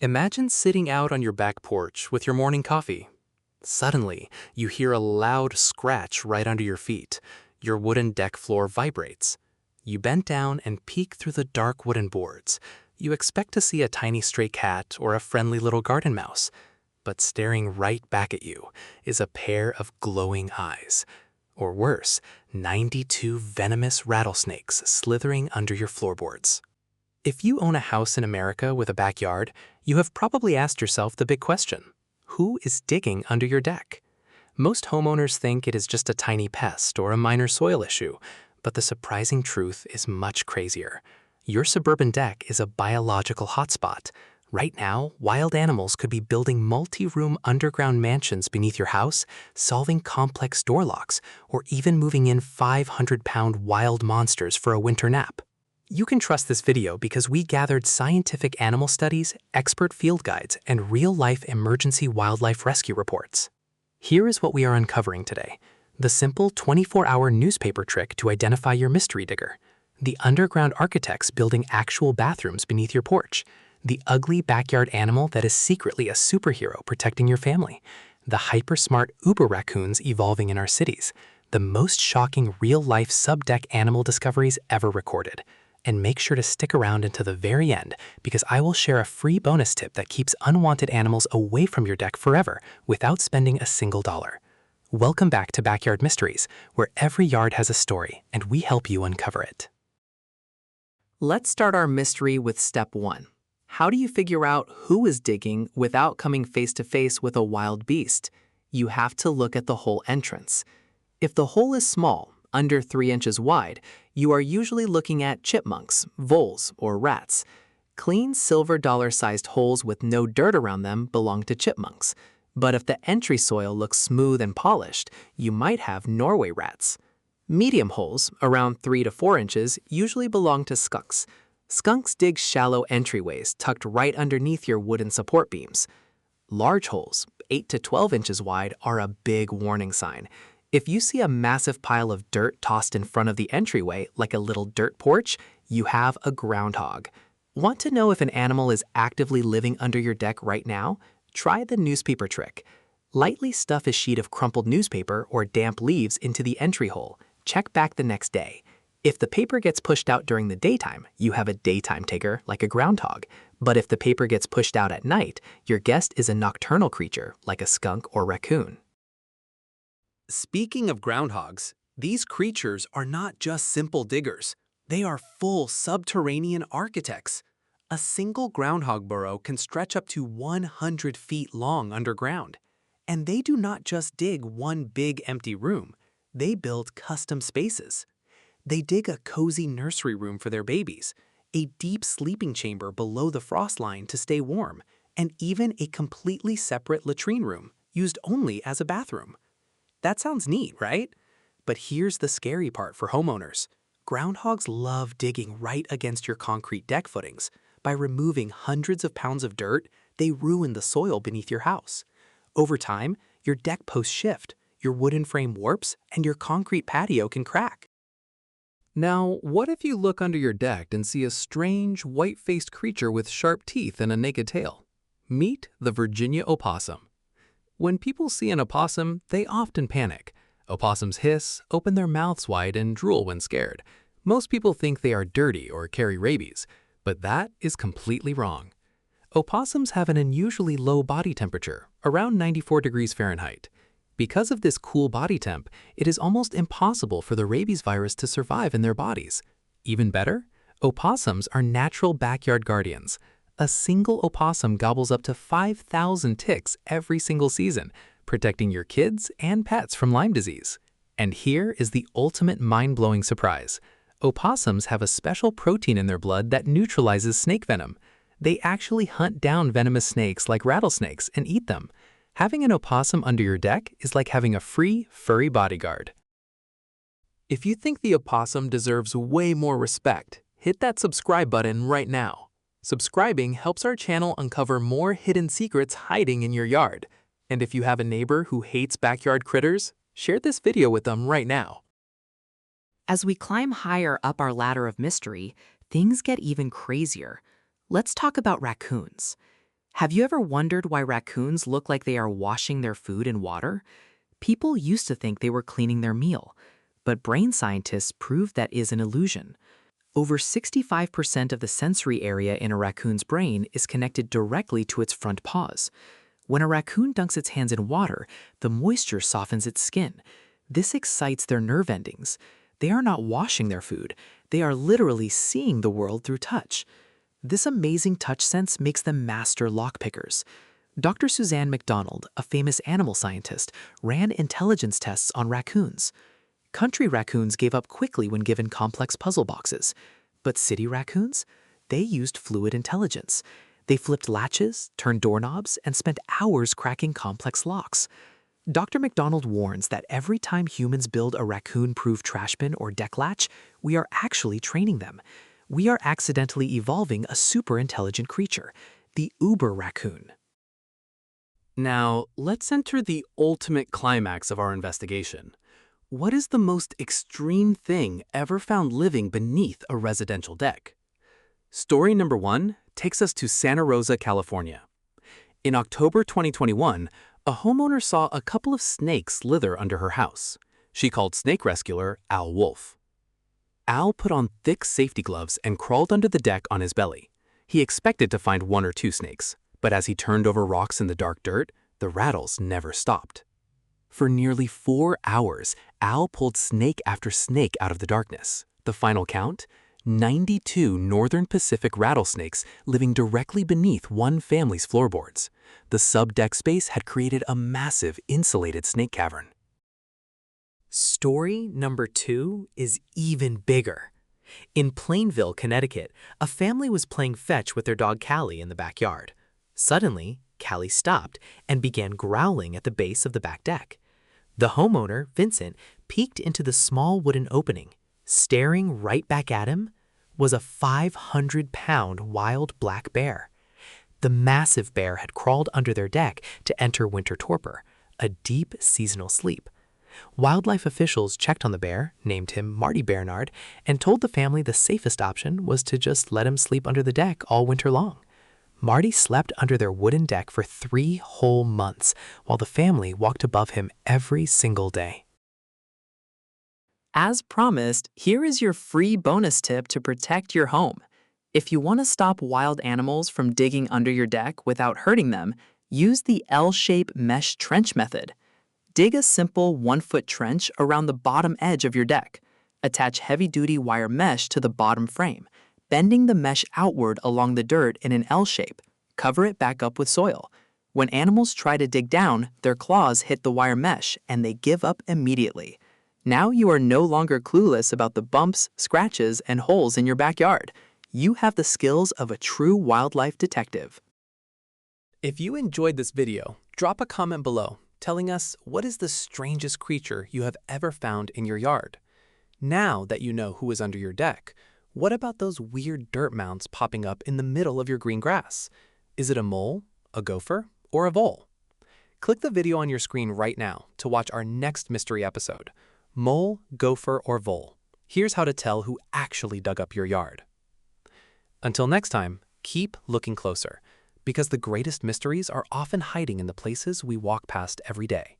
Imagine sitting out on your back porch with your morning coffee. Suddenly, you hear a loud scratch right under your feet. Your wooden deck floor vibrates. You bend down and peek through the dark wooden boards. You expect to see a tiny stray cat or a friendly little garden mouse. But staring right back at you is a pair of glowing eyes. Or worse, 92 venomous rattlesnakes slithering under your floorboards. If you own a house in America with a backyard, you have probably asked yourself the big question: who is digging under your deck? Most homeowners think it is just a tiny pest or a minor soil issue, but the surprising truth is much crazier. Your suburban deck is a biological hotspot. Right now, wild animals could be building multi-room underground mansions beneath your house, solving complex door locks, or even moving in 500-pound wild monsters for a winter nap. You can trust this video because we gathered scientific animal studies, expert field guides, and real-life emergency wildlife rescue reports. Here is what we are uncovering today: the simple 24-hour newspaper trick to identify your mystery digger, the underground architects building actual bathrooms beneath your porch, the ugly backyard animal that is secretly a superhero protecting your family, the hyper-smart Uber raccoons evolving in our cities, the most shocking real-life subdeck animal discoveries ever recorded. And make sure to stick around until the very end, because I will share a free bonus tip that keeps unwanted animals away from your deck forever without spending a single dollar. Welcome back to Backyard Mysteries, where every yard has a story, and we help you uncover it. Let's start our mystery with step 1. How do you figure out who is digging without coming face to face with a wild beast? You have to look at the hole entrance. If the hole is small, under 3 inches wide, you are usually looking at chipmunks, voles, or rats. Clean silver dollar-sized holes with no dirt around them belong to chipmunks. But if the entry soil looks smooth and polished, you might have Norway rats. Medium holes, around 3 to 4 inches, usually belong to skunks. Skunks dig shallow entryways tucked right underneath your wooden support beams. Large holes, 8 to 12 inches wide, are a big warning sign. If you see a massive pile of dirt tossed in front of the entryway, like a little dirt porch, you have a groundhog. Want to know if an animal is actively living under your deck right now? Try the newspaper trick. Lightly stuff a sheet of crumpled newspaper or damp leaves into the entry hole. Check back the next day. If the paper gets pushed out during the daytime, you have a daytime digger, like a groundhog. But if the paper gets pushed out at night, your guest is a nocturnal creature, like a skunk or raccoon. Speaking of groundhogs, these creatures are not just simple diggers. They are full subterranean architects. A single groundhog burrow can stretch up to 100 feet long underground. And they do not just dig one big empty room. They build custom spaces. They dig a cozy nursery room for their babies, a deep sleeping chamber below the frost line to stay warm, and even a completely separate latrine room used only as a bathroom. That sounds neat, right? But here's the scary part for homeowners. Groundhogs love digging right against your concrete deck footings. By removing hundreds of pounds of dirt, they ruin the soil beneath your house. Over time, your deck posts shift, your wooden frame warps, and your concrete patio can crack. Now, what if you look under your deck and see a strange, white-faced creature with sharp teeth and a naked tail? Meet the Virginia opossum. When people see an opossum, they often panic. Opossums hiss, open their mouths wide, and drool when scared. Most people think they are dirty or carry rabies, but that is completely wrong. Opossums have an unusually low body temperature, around 94 degrees Fahrenheit. Because of this cool body temp, it is almost impossible for the rabies virus to survive in their bodies. Even better, opossums are natural backyard guardians. A single opossum gobbles up to 5,000 ticks every single season, protecting your kids and pets from Lyme disease. And here is the ultimate mind-blowing surprise. Opossums have a special protein in their blood that neutralizes snake venom. They actually hunt down venomous snakes like rattlesnakes and eat them. Having an opossum under your deck is like having a free, furry bodyguard. If you think the opossum deserves way more respect, hit that subscribe button right now. Subscribing helps our channel uncover more hidden secrets hiding in your yard. And if you have a neighbor who hates backyard critters, share this video with them right now. As we climb higher up our ladder of mystery, things get even crazier. Let's talk about raccoons. Have you ever wondered why raccoons look like they are washing their food in water? People used to think they were cleaning their meal, but brain scientists proved that is an illusion. Over 65% of the sensory area in a raccoon's brain is connected directly to its front paws. When a raccoon dunks its hands in water, the moisture softens its skin. This excites their nerve endings. They are not washing their food. They are literally seeing the world through touch. This amazing touch sense makes them master lockpickers. Dr. Suzanne McDonald, a famous animal scientist, ran intelligence tests on raccoons. Country raccoons gave up quickly when given complex puzzle boxes. But city raccoons? They used fluid intelligence. They flipped latches, turned doorknobs, and spent hours cracking complex locks. Dr. McDonald warns that every time humans build a raccoon-proof trash bin or deck latch, we are actually training them. We are accidentally evolving a super-intelligent creature, the uber raccoon. Now, let's enter the ultimate climax of our investigation. What is the most extreme thing ever found living beneath a residential deck? Story number 1 takes us to Santa Rosa, California. In October 2021, a homeowner saw a couple of snakes slither under her house. She called snake rescuer Al Wolf. Al put on thick safety gloves and crawled under the deck on his belly. He expected to find 1 or 2 snakes, but as he turned over rocks in the dark dirt, the rattles never stopped. For nearly 4 hours, Al pulled snake after snake out of the darkness. The final count? 92 northern Pacific rattlesnakes living directly beneath one family's floorboards. The subdeck space had created a massive insulated snake cavern. Story number 2 is even bigger. In Plainville, Connecticut, a family was playing fetch with their dog Callie in the backyard. Suddenly, Callie stopped and began growling at the base of the back deck. The homeowner, Vincent, peeked into the small wooden opening. Staring right back at him was a 500-pound wild black bear. The massive bear had crawled under their deck to enter winter torpor, a deep seasonal sleep. Wildlife officials checked on the bear, named him Marty Bernard, and told the family the safest option was to just let him sleep under the deck all winter long. Marty slept under their wooden deck for 3 whole months, while the family walked above him every single day. As promised, here is your free bonus tip to protect your home. If you want to stop wild animals from digging under your deck without hurting them, use the L-shape mesh trench method. Dig a simple 1-foot trench around the bottom edge of your deck. Attach heavy-duty wire mesh to the bottom frame, bending the mesh outward along the dirt in an L shape. Cover it back up with soil. When animals try to dig down, their claws hit the wire mesh and they give up immediately. Now you are no longer clueless about the bumps, scratches, and holes in your backyard. You have the skills of a true wildlife detective. If you enjoyed this video, drop a comment below telling us what is the strangest creature you have ever found in your yard. Now that you know who is under your deck, what about those weird dirt mounds popping up in the middle of your green grass? Is it a mole, a gopher, or a vole? Click the video on your screen right now to watch our next mystery episode. Mole, gopher, or vole? Here's how to tell who actually dug up your yard. Until next time, keep looking closer, because the greatest mysteries are often hiding in the places we walk past every day.